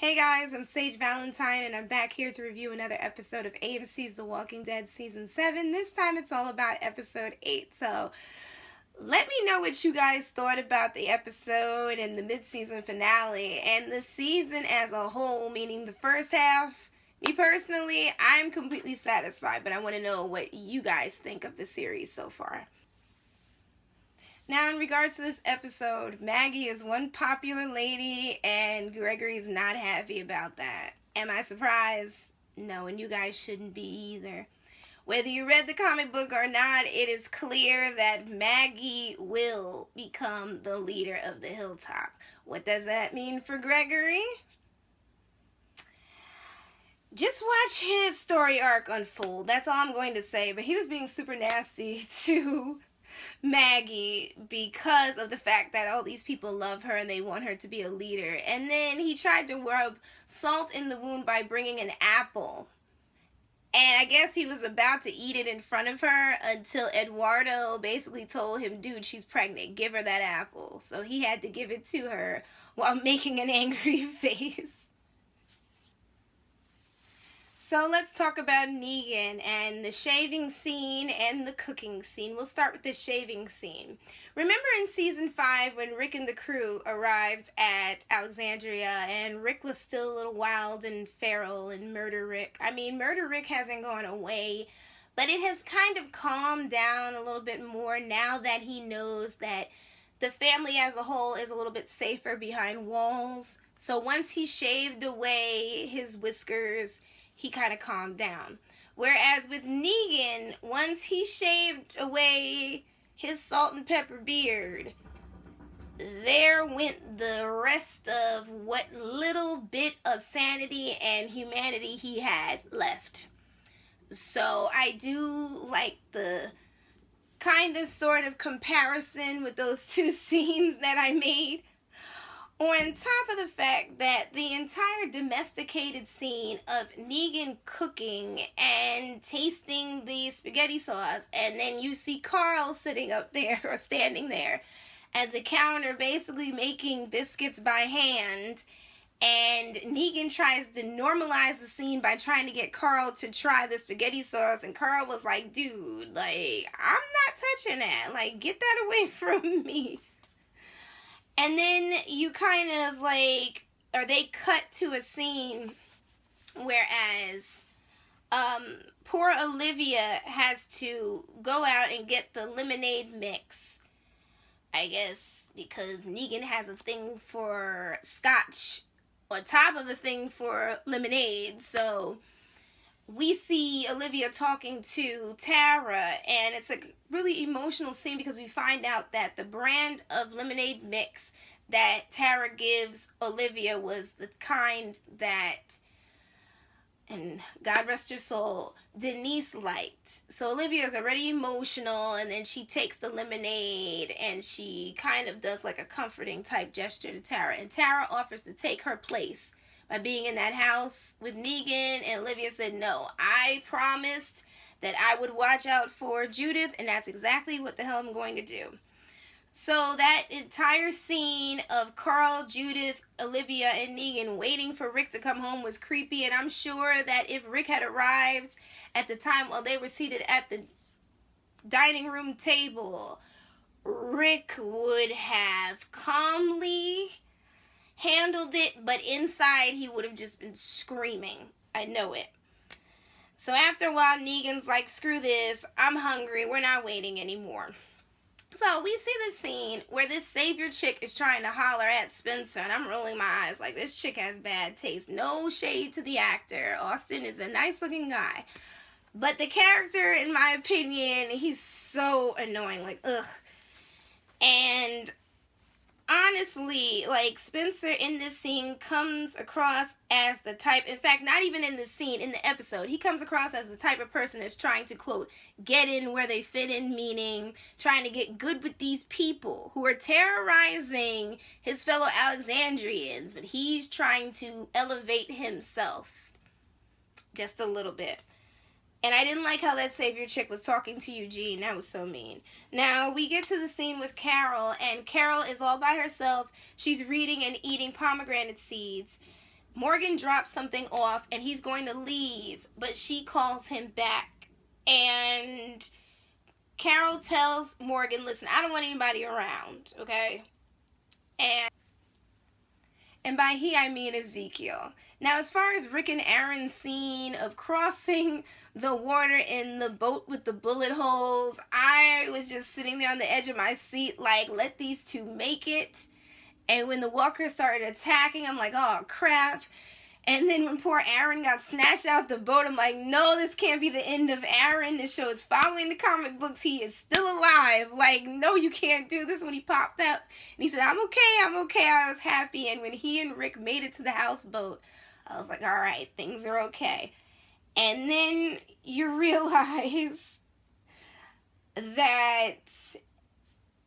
Hey guys, I'm Sage Valentine, and I'm back here to review another episode of AMC's The Walking Dead Season 7. This time it's all about Episode 8. So let me know what you guys thought about the episode and the mid-season finale and the season as a whole, meaning the first half. Me personally, I'm completely satisfied, but I want to know what you guys think of the series so far. Now, in regards to this episode, Maggie is one popular lady, and Gregory's not happy about that. Am I surprised? No, and you guys shouldn't be either. Whether you read the comic book or not, it is clear that Maggie will become the leader of the Hilltop. What does that mean for Gregory? Just watch his story arc unfold. That's all I'm going to say. But he was being super nasty to Maggie because of the fact that all these people love her and they want her to be a leader. And then he tried to rub salt in the wound by bringing an apple. And I guess he was about to eat it in front of her until Eduardo basically told him, dude, she's pregnant. Give her that apple. So he had to give it to her while making an angry face. So let's talk about Negan and the shaving scene and the cooking scene. We'll start with the shaving scene. Remember in season 5 when Rick and the crew arrived at Alexandria and Rick was still a little wild and feral and Murder Rick. I mean, Murder Rick hasn't gone away, but it has kind of calmed down a little bit more now that he knows that the family as a whole is a little bit safer behind walls. So once he shaved away his whiskers, he kind of calmed down. Whereas with Negan, once he shaved away his salt and pepper beard, there went the rest of what little bit of sanity and humanity he had left. So I do like the kind of sort of comparison with those two scenes that I made. On top of the fact that the entire domesticated scene of Negan cooking and tasting the spaghetti sauce, and then you see Carl sitting up there or standing there at the counter basically making biscuits by hand, and Negan tries to normalize the scene by trying to get Carl to try the spaghetti sauce, and Carl was like, dude, like, I'm not touching that. Like, get that away from me. And then you kind of like, or they cut to a scene whereas poor Olivia has to go out and get the lemonade mix. I guess because Negan has a thing for scotch on top of a thing for lemonade. So we see Olivia talking to Tara, and it's a really emotional scene because we find out that the brand of lemonade mix that Tara gives Olivia was the kind that, and God rest her soul, Denise liked. So Olivia is already emotional, and then she takes the lemonade and she kind of does like a comforting type gesture to Tara, and Tara offers to take her place by being in that house with Negan, and Olivia said, no, I promised that I would watch out for Judith, and that's exactly what the hell I'm going to do. So that entire scene of Carl, Judith, Olivia, and Negan waiting for Rick to come home was creepy, and I'm sure that if Rick had arrived at the time while they were seated at the dining room table, Rick would have calmly handled it, but inside he would have just been screaming. I know it. So after a while, Negan's like, screw this, I'm hungry, we're not waiting anymore. So we see this scene where this savior chick is trying to holler at Spencer, and I'm rolling my eyes like, this chick has bad taste. No shade to the actor. Austin is a nice looking guy. But the character, in my opinion, he's so annoying. Like, ugh. And honestly, like, Spencer in this scene comes across as the type, in fact, not even in this scene, in the episode, he comes across as the type of person that's trying to, quote, get in where they fit in, meaning trying to get good with these people who are terrorizing his fellow Alexandrians, but he's trying to elevate himself just a little bit. And I didn't like how that savior chick was talking to Eugene. That was so mean. Now, we get to the scene with Carol, and Carol is all by herself. She's reading and eating pomegranate seeds. Morgan drops something off and he's going to leave, but she calls him back. And Carol tells Morgan, listen, I don't want anybody around, okay? And by he, I mean Ezekiel. Now, as far as Rick and Aaron's scene of crossing the water in the boat with the bullet holes, I was just sitting there on the edge of my seat like, let these two make it. And when the walkers started attacking, I'm like, oh, crap. And then when poor Aaron got snatched out the boat, I'm like, no, this can't be the end of Aaron. This show is following the comic books. He is still alive. Like, no, you can't do this. When he popped up and he said, I'm okay. I was happy. And when he and Rick made it to the houseboat, I was like, all right, things are okay. And then you realize that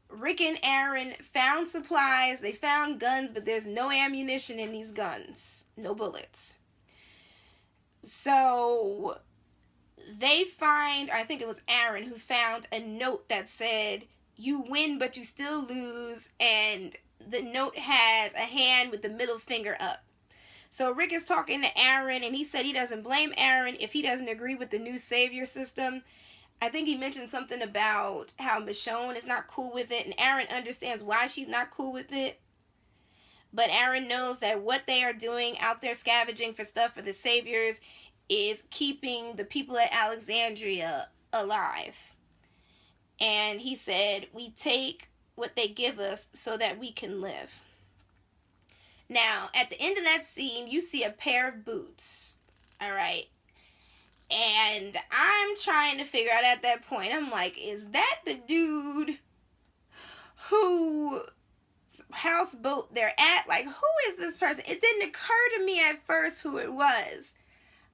Rick and Aaron found supplies. They found guns, but there's no ammunition in these guns. No bullets. So they find, I think it was Aaron who found a note that said, you win but you still lose, and the note has a hand with the middle finger up. So Rick is talking to Aaron, and he said he doesn't blame Aaron if he doesn't agree with the new savior system. I think he mentioned something about how Michonne is not cool with it, and Aaron understands why she's not cool with it. But Aaron knows that what they are doing out there scavenging for stuff for the saviors is keeping the people at Alexandria alive. And he said, we take what they give us so that we can live. Now, at the end of that scene, you see a pair of boots. All right. And I'm trying to figure out at that point, I'm like, is that the dude who houseboat they're at? Like, who is this person? It didn't occur to me at first who it was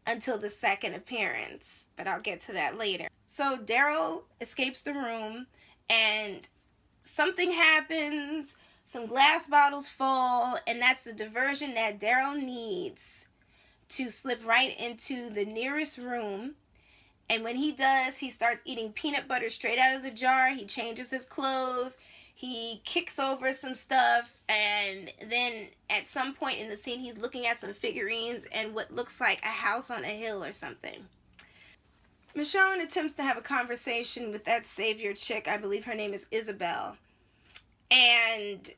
until the second appearance, but I'll get to that later. So Daryl escapes the room and something happens, some glass bottles fall, and that's the diversion that Daryl needs to slip right into the nearest room. And when he does, he starts eating peanut butter straight out of the jar. He changes his clothes. He kicks over some stuff, and then at some point in the scene, he's looking at some figurines and what looks like a house on a hill or something. Michonne attempts to have a conversation with that savior chick. I believe her name is Isabel. And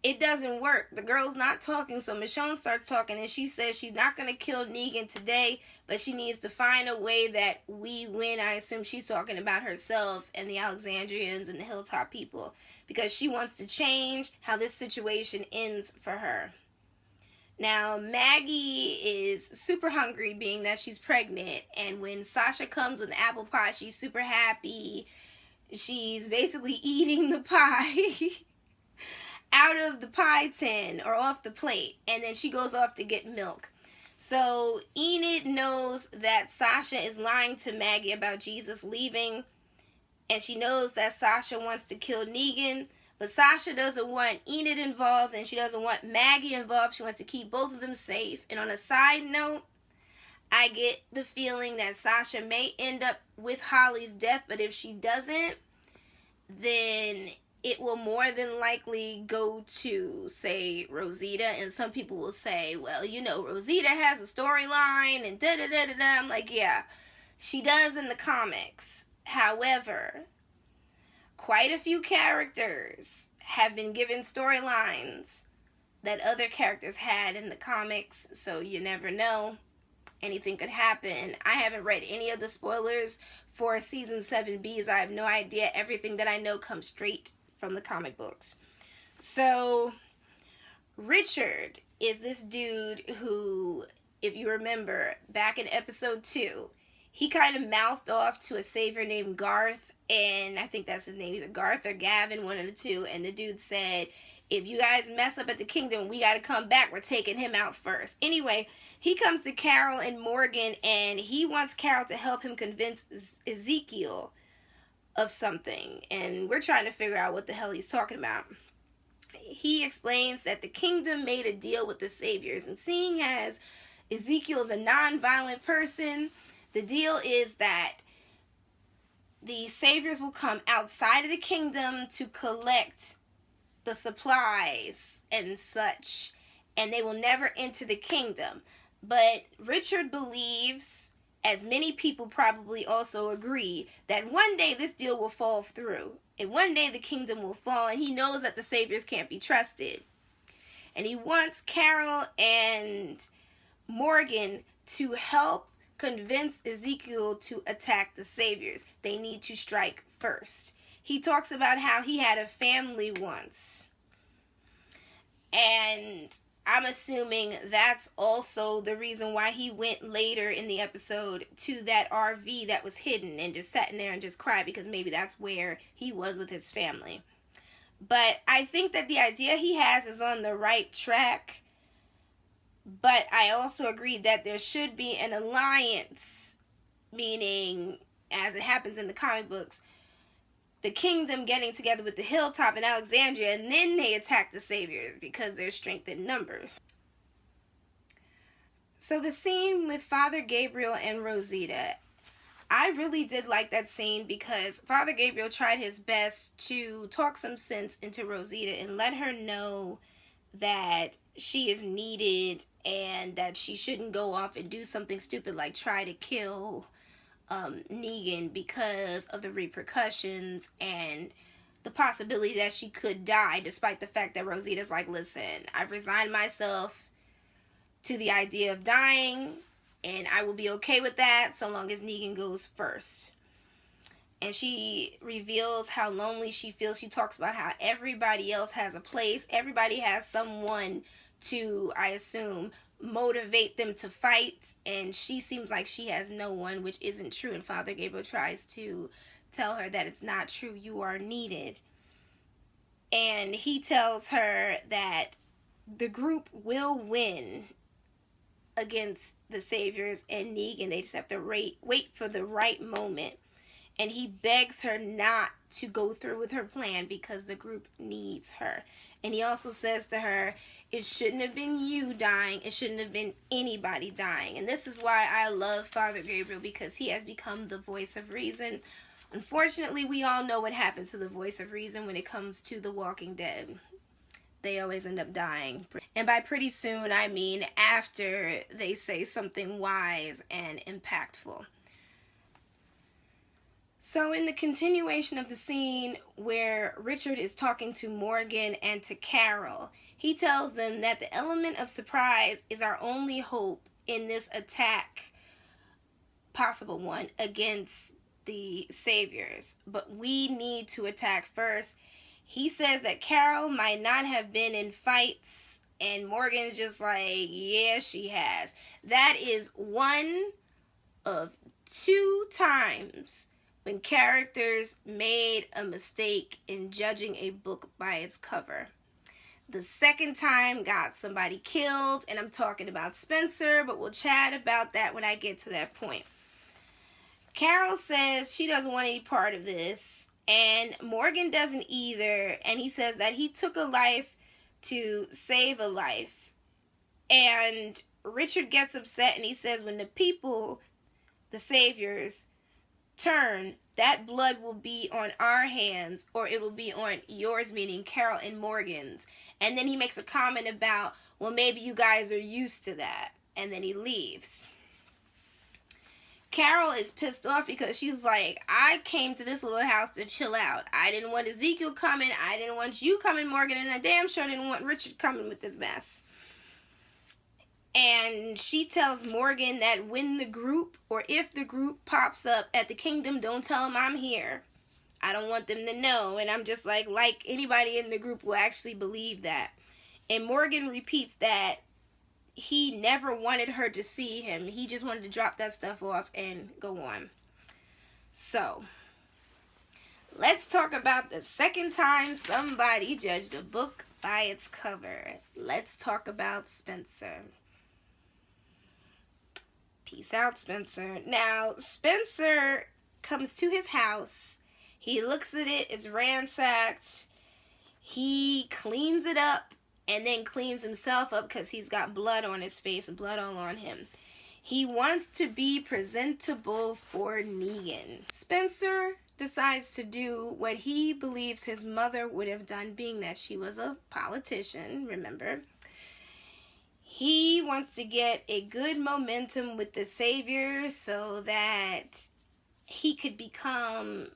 it doesn't work. The girl's not talking, so Michonne starts talking, and she says she's not going to kill Negan today, but she needs to find a way that we win. I assume she's talking about herself and the Alexandrians and the Hilltop people, because she wants to change how this situation ends for her. Now, Maggie is super hungry, being that she's pregnant, and when Sasha comes with apple pie, she's super happy. She's basically eating the pie out of the pie tin or off the plate, and then she goes off to get milk. So Enid knows that Sasha is lying to Maggie about Jesus leaving, and she knows that Sasha wants to kill Negan, but Sasha doesn't want Enid involved, and she doesn't want Maggie involved. She wants to keep both of them safe. And on a side note, I get the feeling that Sasha may end up with Holly's death, but if she doesn't, then it will more than likely go to, say, Rosita. And some people will say, well, you know, Rosita has a storyline and da-da-da-da-da. I'm like, yeah, she does in the comics. However, quite a few characters have been given storylines that other characters had in the comics, so you never know. Anything could happen. I haven't read any of the spoilers for season 7B, so I have no idea. Everything that I know comes straight from the comic books. So Richard is this dude who, if you remember, back in episode 2, he kind of mouthed off to a savior named Garth, and I think that's his name, either Garth or Gavin, one of the two, and the dude said, if you guys mess up at the kingdom, we got to come back. We're taking him out first. Anyway, he comes to Carol and Morgan, and he wants Carol to help him convince Ezekiel of something. And we're trying to figure out what the hell he's talking about. He explains that the kingdom made a deal with the saviors. And seeing as Ezekiel is a non-violent person, the deal is that the saviors will come outside of the kingdom to collect the supplies and such, and they will never enter the kingdom. But Richard believes, as many people probably also agree, that one day this deal will fall through. And one day the kingdom will fall, and he knows that the saviors can't be trusted. And he wants Carol and Morgan to help convince Ezekiel to attack the saviors. They need to strike first. He talks about how he had a family once. And I'm assuming that's also the reason why he went later in the episode to that RV that was hidden and just sat in there and just cried, because maybe that's where he was with his family. But I think that the idea he has is on the right track. But I also agree that there should be an alliance, meaning, as it happens in the comic books, the kingdom getting together with the hilltop in Alexandria, and then they attack the saviors because there's strength in numbers. So the scene with Father Gabriel and Rosita, I really did like that scene because Father Gabriel tried his best to talk some sense into Rosita and let her know that she is needed and that she shouldn't go off and do something stupid like try to kill Negan because of the repercussions and the possibility that she could die, despite the fact that Rosita's like, listen, I've resigned myself to the idea of dying, and I will be okay with that so long as Negan goes first. And she reveals how lonely she feels. She talks about how everybody else has a place. Everybody has someone to, I assume, motivate them to fight. And she seems like she has no one, which isn't true. And Father Gabriel tries to tell her that it's not true. You are needed. And he tells her that the group will win against the saviors and Negan. They just have to wait for the right moment. And he begs her not to go through with her plan because the group needs her. And he also says to her, it shouldn't have been you dying. It shouldn't have been anybody dying. And this is why I love Father Gabriel, because he has become the voice of reason. Unfortunately, we all know what happens to the voice of reason when it comes to The Walking Dead. They always end up dying. And by pretty soon, I mean after they say something wise and impactful. So in the continuation of the scene where Richard is talking to Morgan and to Carol, he tells them that the element of surprise is our only hope in this attack, possible one, against the saviors. But we need to attack first. He says that Carol might not have been in fights, and Morgan's just like, yeah, she has. That is one of 2 times when characters made a mistake in judging a book by its cover. The second time got somebody killed, and I'm talking about Spencer, but we'll chat about that when I get to that point. Carol says she doesn't want any part of this, and Morgan doesn't either, and he says that he took a life to save a life. And Richard gets upset, and he says when the people, the saviors, turn, that blood will be on our hands, or it will be on yours, meaning Carol and Morgan's. And then he makes a comment about, well, maybe you guys are used to that. And then he leaves. Carol is pissed off because she's like, I came to this little house to chill out. I didn't want Ezekiel coming. I didn't want you coming, Morgan. And I damn sure didn't want Richard coming with this mess. And she tells Morgan that when the group, or if the group pops up at the kingdom, don't tell them I'm here. I don't want them to know. And I'm just like anybody in the group will actually believe that. And Morgan repeats that he never wanted her to see him. He just wanted to drop that stuff off and go on. So, let's talk about the second time somebody judged a book by its cover. Let's talk about Spencer. Peace out, Spencer. Now, Spencer comes to his house. He looks at it. It's ransacked. He cleans it up and then cleans himself up because he's got blood on his face and blood all on him. He wants to be presentable for Negan. Spencer decides to do what he believes his mother would have done, being that she was a politician, remember. He wants to get a good momentum with the Savior so that he could become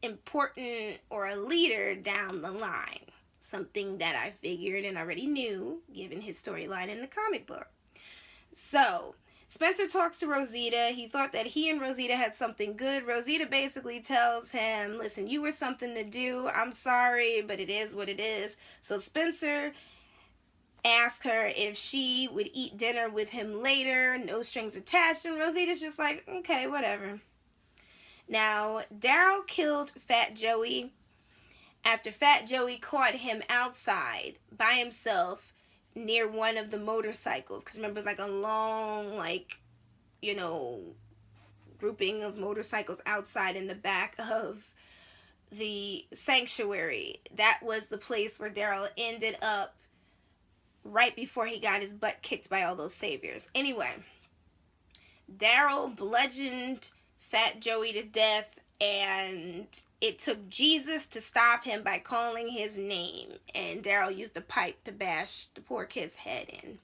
important or a leader down the line. Something that I figured and already knew, given his storyline in the comic book. So, Spencer talks to Rosita. He thought that he and Rosita had something good. Rosita basically tells him, listen, you were something to do. I'm sorry, but it is what it is. So Spencer asked her if she would eat dinner with him later, no strings attached, and Rosita's just like, okay, whatever. Now, Daryl killed Fat Joey after Fat Joey caught him outside by himself near one of the motorcycles. Because remember, it's like a long, grouping of motorcycles outside in the back of the sanctuary. That was the place where Daryl ended up right before he got his butt kicked by all those saviors. Anyway, Daryl bludgeoned Fat Joey to death, and it took Jesus to stop him by calling his name. And Daryl used a pipe to bash the poor kid's head in.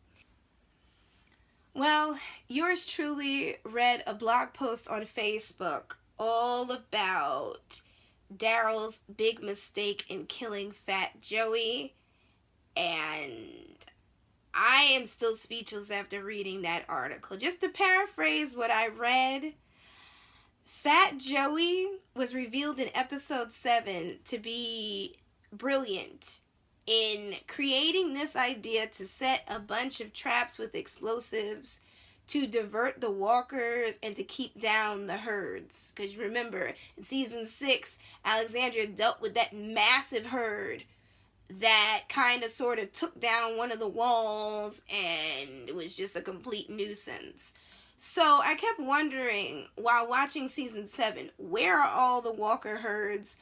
Well, yours truly read a blog post on Facebook all about Daryl's big mistake in killing Fat Joey, and I am still speechless after reading that article. Just to paraphrase what I read, Fat Joey was revealed in episode 7 to be brilliant in creating this idea to set a bunch of traps with explosives to divert the walkers and to keep down the herds. Because remember, in season 6, Alexandria dealt with that massive herd that kind of sort of took down one of the walls, and it was just a complete nuisance. So I kept wondering while watching season 7, where are all the walker herds?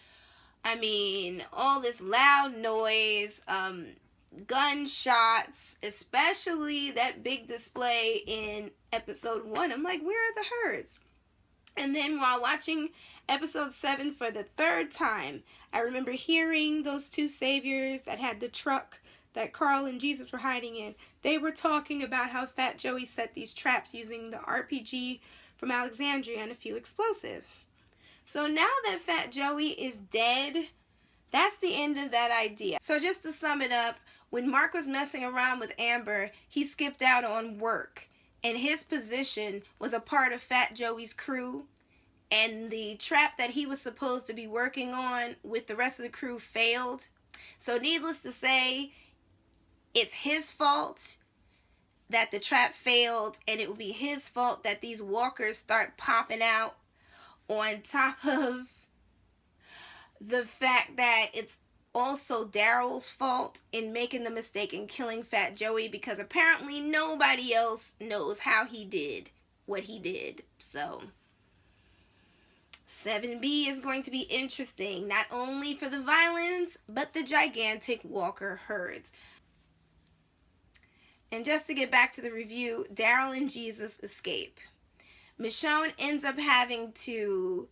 I mean, all this loud noise, gunshots, especially that big display in episode 1. I'm like, where are the herds? And then while watching episode 7 for the 3rd time, I remember hearing those two saviors that had the truck that Carl and Jesus were hiding in. They were talking about how Fat Joey set these traps using the RPG from Alexandria and a few explosives. So now that Fat Joey is dead, that's the end of that idea. So just to sum it up, when Mark was messing around with Amber, he skipped out on work, and his position was a part of Fat Joey's crew, and the trap that he was supposed to be working on with the rest of the crew failed. So needless to say, it's his fault that the trap failed, and it will be his fault that these walkers start popping out, on top of the fact that it's also Daryl's fault in making the mistake in killing Fat Joey, because apparently nobody else knows how he did what he did. So 7B is going to be interesting, not only for the violence, but the gigantic walker herds. And just to get back to the review, Daryl and Jesus escape. Michonne ends up having to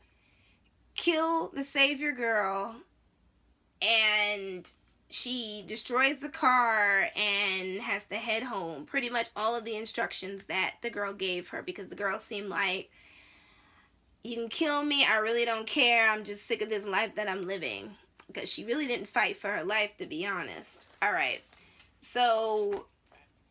kill the savior girl, and she destroys the car and has to head home. Pretty much all of the instructions that the girl gave her, because the girl seemed like, you can kill me, I really don't care, I'm just sick of this life that I'm living. Because she really didn't fight for her life, to be honest. Alright, so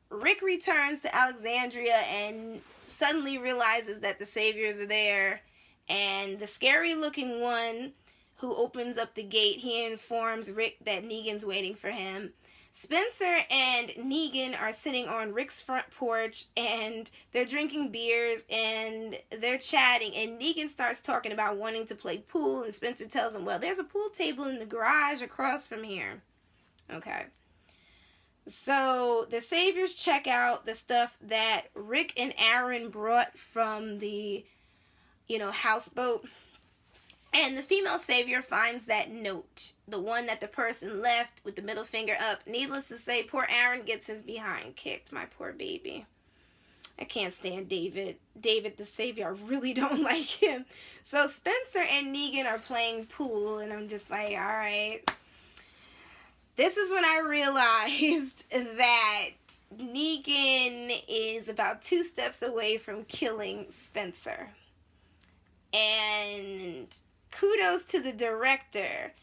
Rick returns to Alexandria and suddenly realizes that the saviors are there, and the scary looking one who opens up the gate, he informs Rick that Negan's waiting for him. Spencer and Negan are sitting on Rick's front porch, and they're drinking beers and they're chatting, and Negan starts talking about wanting to play pool, and Spencer tells him, well, there's a pool table in the garage across from here. Okay. So the saviors check out the stuff that Rick and Aaron brought from the, houseboat. And the female savior finds that note, the one that the person left with the middle finger up. Needless to say, poor Aaron gets his behind kicked, my poor baby. I can't stand David. David the savior, I really don't like him. So Spencer and Negan are playing pool, and I'm just like, all right. This is when I realized that Negan is about 2 steps away from killing Spencer. And kudos to the director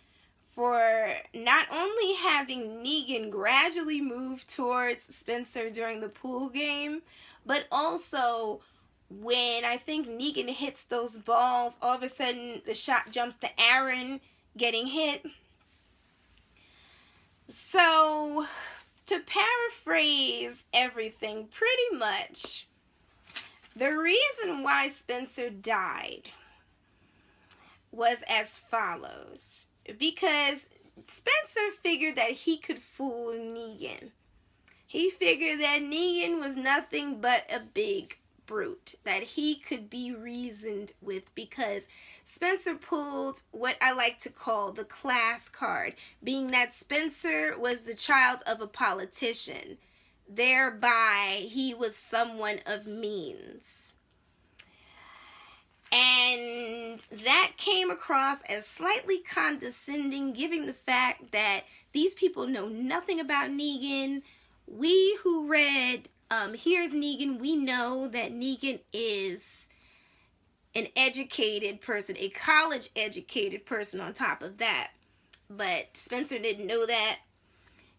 for not only having Negan gradually move towards Spencer during the pool game, but also when I think Negan hits those balls, all of a sudden the shot jumps to Aaron getting hit. So, to paraphrase everything pretty much, the reason why Spencer died was as follows. Because Spencer figured that he could fool Negan. He figured that Negan was nothing but a big brute that he could be reasoned with, because Spencer pulled what I like to call the class card, being that Spencer was the child of a politician. Thereby, he was someone of means. And that came across as slightly condescending, given the fact that these people know nothing about Negan. We who read Here's Negan, we know that Negan is an educated person, a college-educated person on top of that. But Spencer didn't know that.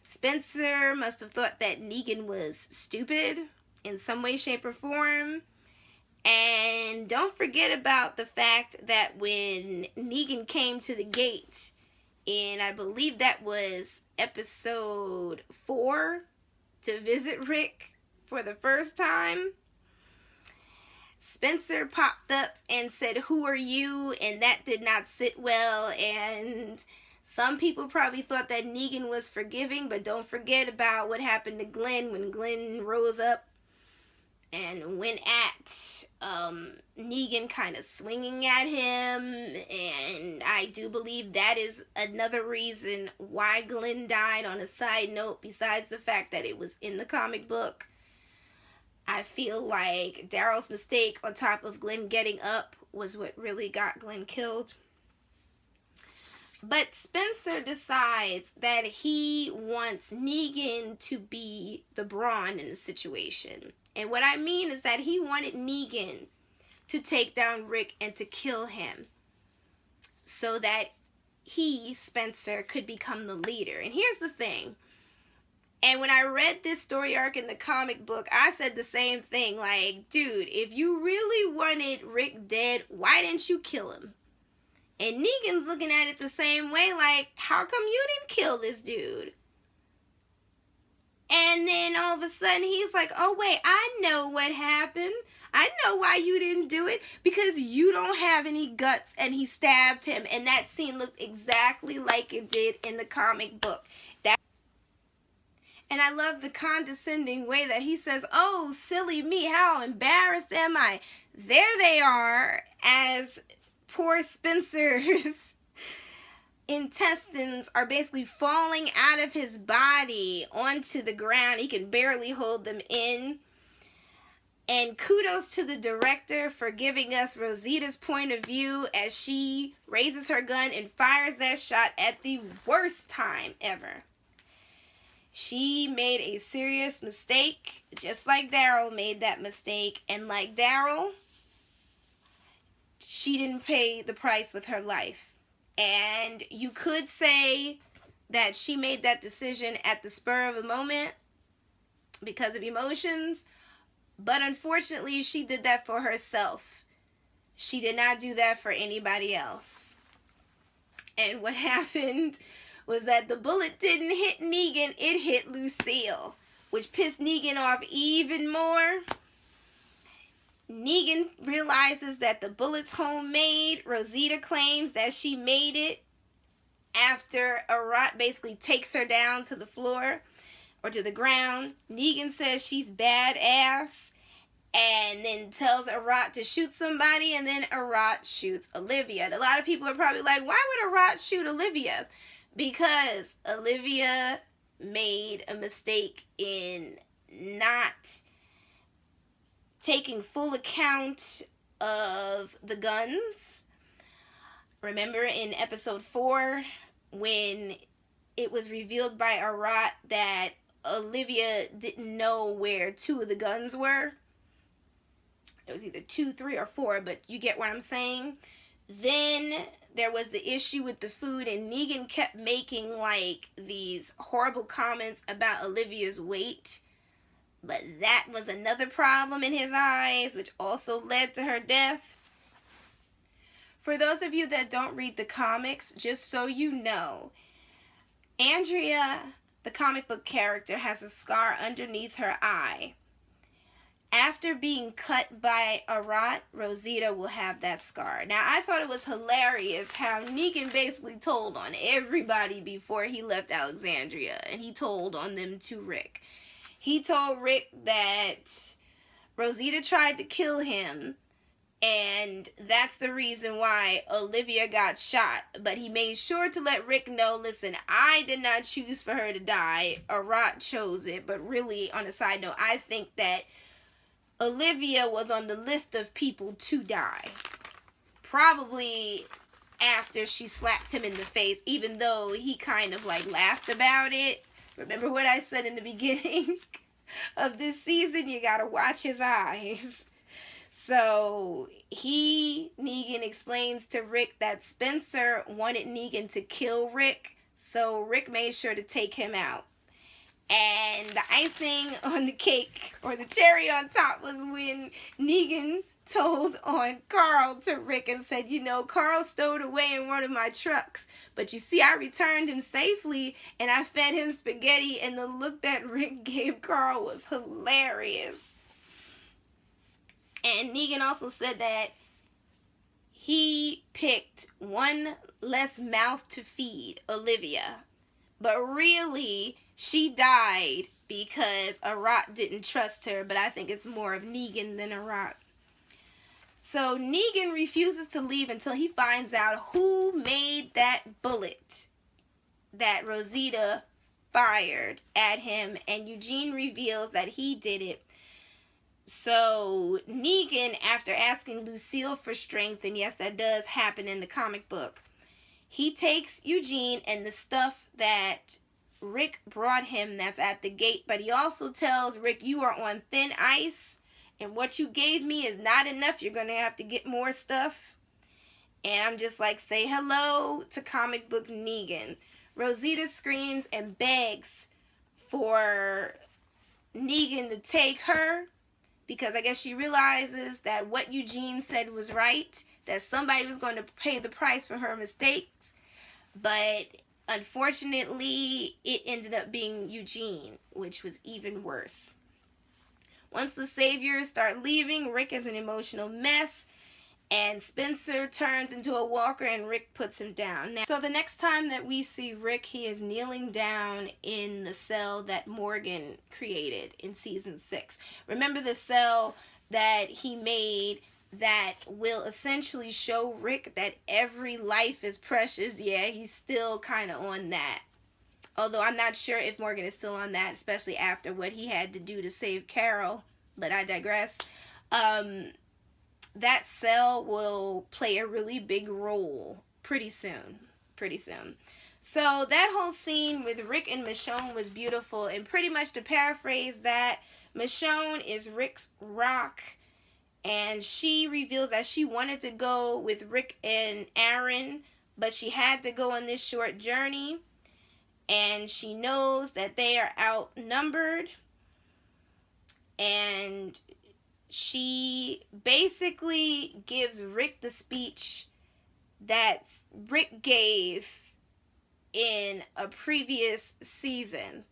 Spencer must have thought that Negan was stupid in some way, shape, or form. And don't forget about the fact that when Negan came to the gate, and I believe that was episode 4, to visit Rick for the first time, Spencer popped up and said, "Who are you?" And that did not sit well. And some people probably thought that Negan was forgiving, but don't forget about what happened to Glenn when Glenn rose up and went at Negan, kind of swinging at him. And I do believe that is another reason why Glenn died. On a side note, besides the fact that it was in the comic book, I feel like Daryl's mistake on top of Glenn getting up was what really got Glenn killed. But Spencer decides that he wants Negan to be the brawn in the situation. And what I mean is that he wanted Negan to take down Rick and to kill him, so that he, Spencer, could become the leader. And here's the thing. And when I read this story arc in the comic book, I said the same thing. Like, dude, if you really wanted Rick dead, why didn't you kill him? And Negan's looking at it the same way, like, how come you didn't kill this dude? And then all of a sudden he's like, oh wait, I know what happened. I know why you didn't do it. Because you don't have any guts. And he stabbed him. And that scene looked exactly like it did in the comic book. And I love the condescending way that he says, oh, silly me, how embarrassed am I? There they are, as poor Spencer's intestines are basically falling out of his body onto the ground. He can barely hold them in. And kudos to the director for giving us Rosita's point of view as she raises her gun and fires that shot at the worst time ever. She made a serious mistake, just like Daryl made that mistake. And like Daryl, she didn't pay the price with her life. And you could say that she made that decision at the spur of the moment because of emotions. But unfortunately, she did that for herself. She did not do that for anybody else. And what happened was that the bullet didn't hit Negan, it hit Lucille, which pissed Negan off even more. Negan realizes that the bullet's homemade. Rosita claims that she made it after Arat basically takes her down to the floor or to the ground. Negan says she's badass and then tells Arat to shoot somebody, and then Arat shoots Olivia. And a lot of people are probably like, why would Arat shoot Olivia? Because Olivia made a mistake in not taking full account of the guns. Remember in episode 4 when it was revealed by Arat that Olivia didn't know where 2 of the guns were. It was either 2, 3, or 4, but you get what I'm saying. Then there was the issue with the food, and Negan kept making like these horrible comments about Olivia's weight. But that was another problem in his eyes, which also led to her death. For those of you that don't read the comics, just so you know, Andrea, the comic book character, has a scar underneath her eye. After being cut by a rot, Rosita will have that scar. Now, I thought it was hilarious how Negan basically told on everybody before he left Alexandria, and he told on them to Rick. He told Rick that Rosita tried to kill him, and that's the reason why Olivia got shot. But he made sure to let Rick know, listen, I did not choose for her to die. A rot chose it. But really, on a side note, I think that Olivia was on the list of people to die. Probably after she slapped him in the face, even though he kind of like laughed about it. Remember what I said in the beginning of this season? You gotta watch his eyes. So Negan explains to Rick that Spencer wanted Negan to kill Rick, so Rick made sure to take him out. And the icing on the cake, or the cherry on top, was when Negan told on Carl to Rick and said, you know, Carl stowed away in one of my trucks, but you see, I returned him safely and I fed him spaghetti, and the look that Rick gave Carl was hilarious. And Negan also said that he picked one less mouth to feed Olivia, but really she died because Arat didn't trust her, but I think it's more of Negan than Arat. So Negan refuses to leave until he finds out who made that bullet that Rosita fired at him, and Eugene reveals that he did it. So Negan, after asking Lucille for strength, and yes, that does happen in the comic book, he takes Eugene and the stuff that Rick brought him that's at the gate, but he also tells Rick, you are on thin ice, and what you gave me is not enough. You're going to have to get more stuff. And I'm just like, say hello to comic book Negan. Rosita screams and begs for Negan to take her, because I guess she realizes that what Eugene said was right, that somebody was going to pay the price for her mistakes. But unfortunately, it ended up being Eugene, which was even worse. Once the saviors start leaving, Rick is an emotional mess, and Spencer turns into a walker and Rick puts him down. So the next time that we see Rick, he is kneeling down in the cell that Morgan created in season 6. Remember the cell that he made that will essentially show Rick that every life is precious? Yeah, he's still kind of on that. Although I'm not sure if Morgan is still on that, especially after what he had to do to save Carol. But I digress. That cell will play a really big role pretty soon. So that whole scene with Rick and Michonne was beautiful. And pretty much to paraphrase that, Michonne is Rick's rock. And she reveals that she wanted to go with Rick and Aaron, but she had to go on this short journey. And she knows that they are outnumbered. And she basically gives Rick the speech that Rick gave in a previous season.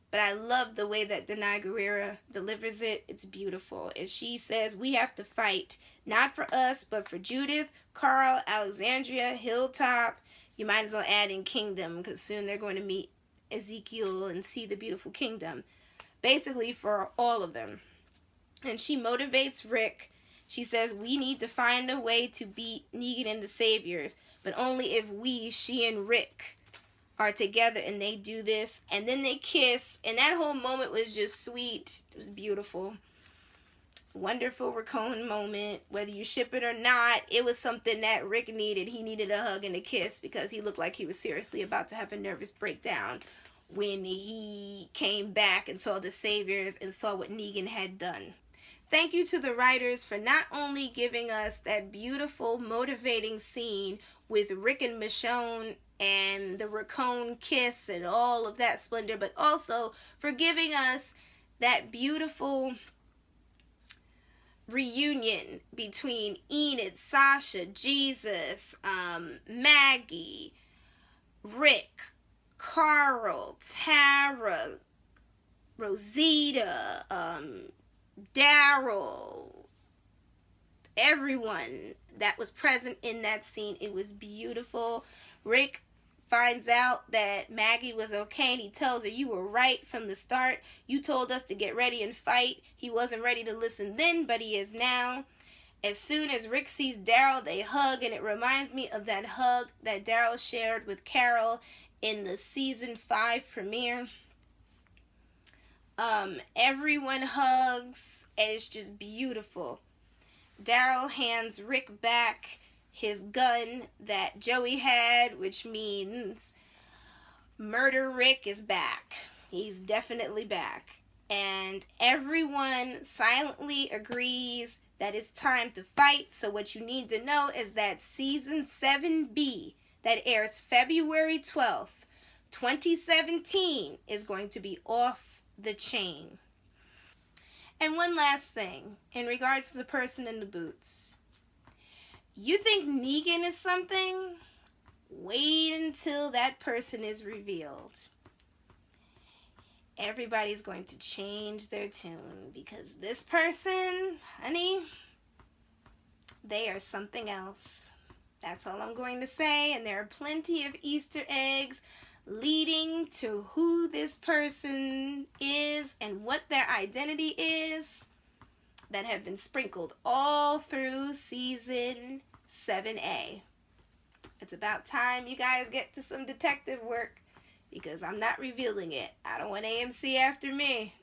But I love the way that Denai Guerrera delivers it. It's beautiful. And she says, we have to fight, not for us, but for Judith, Carl, Alexandria, Hilltop. You might as well add in Kingdom, because soon they're going to meet Ezekiel and see the beautiful kingdom. Basically for all of them. And she motivates Rick. She says, we need to find a way to beat Negan and the Saviors, but only if she and Rick are together and they do this. And then they kiss, and that whole moment was just sweet. It was beautiful. Wonderful Raccoon moment. Whether you ship it or not, it was something that Rick needed. He needed a hug and a kiss because he looked like he was seriously about to have a nervous breakdown when he came back and saw the Saviors and saw what Negan had done. Thank you to the writers for not only giving us that beautiful, motivating scene with Rick and Michonne and the Raccoon kiss and all of that splendor, but also for giving us that beautiful reunion between Enid, Sasha, Jesus, Maggie, Rick, Carl, Tara, Rosita, Daryl, everyone that was present in that scene. It was beautiful. Rick finds out that Maggie was okay and he tells her, you were right from the start. You told us to get ready and fight. He wasn't ready to listen then, but he is now. As soon as Rick sees Daryl, they hug, and it reminds me of that hug that Daryl shared with Carol in the season 5 premiere. Everyone hugs, and it's just beautiful. Daryl hands Rick back his gun that Joey had, which means Murder Rick is back. He's definitely back. And everyone silently agrees that it's time to fight. So what you need to know is that season 7B, that airs February 12th, 2017, is going to be off the chain. And one last thing in regards to the person in the boots. You think Negan is something? Wait until that person is revealed. Everybody's going to change their tune because this person, honey, they are something else. That's all I'm going to say, and there are plenty of Easter eggs leading to who this person is and what their identity is that have been sprinkled all through season 7A. It's about time you guys get to some detective work because I'm not revealing it. I don't want AMC after me.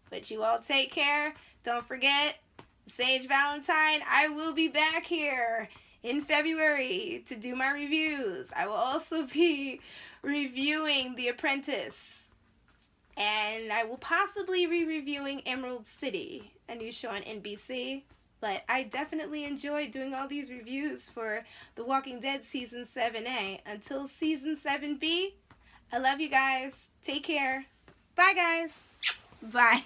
But you all take care. Don't forget, Sage Valentine, I will be back here in February to do my reviews. I will also be reviewing The Apprentice. And I will possibly be reviewing Emerald City, a new show on NBC. But I definitely enjoyed doing all these reviews for The Walking Dead Season 7A. Until Season 7B, I love you guys. Take care. Bye, guys. Bye.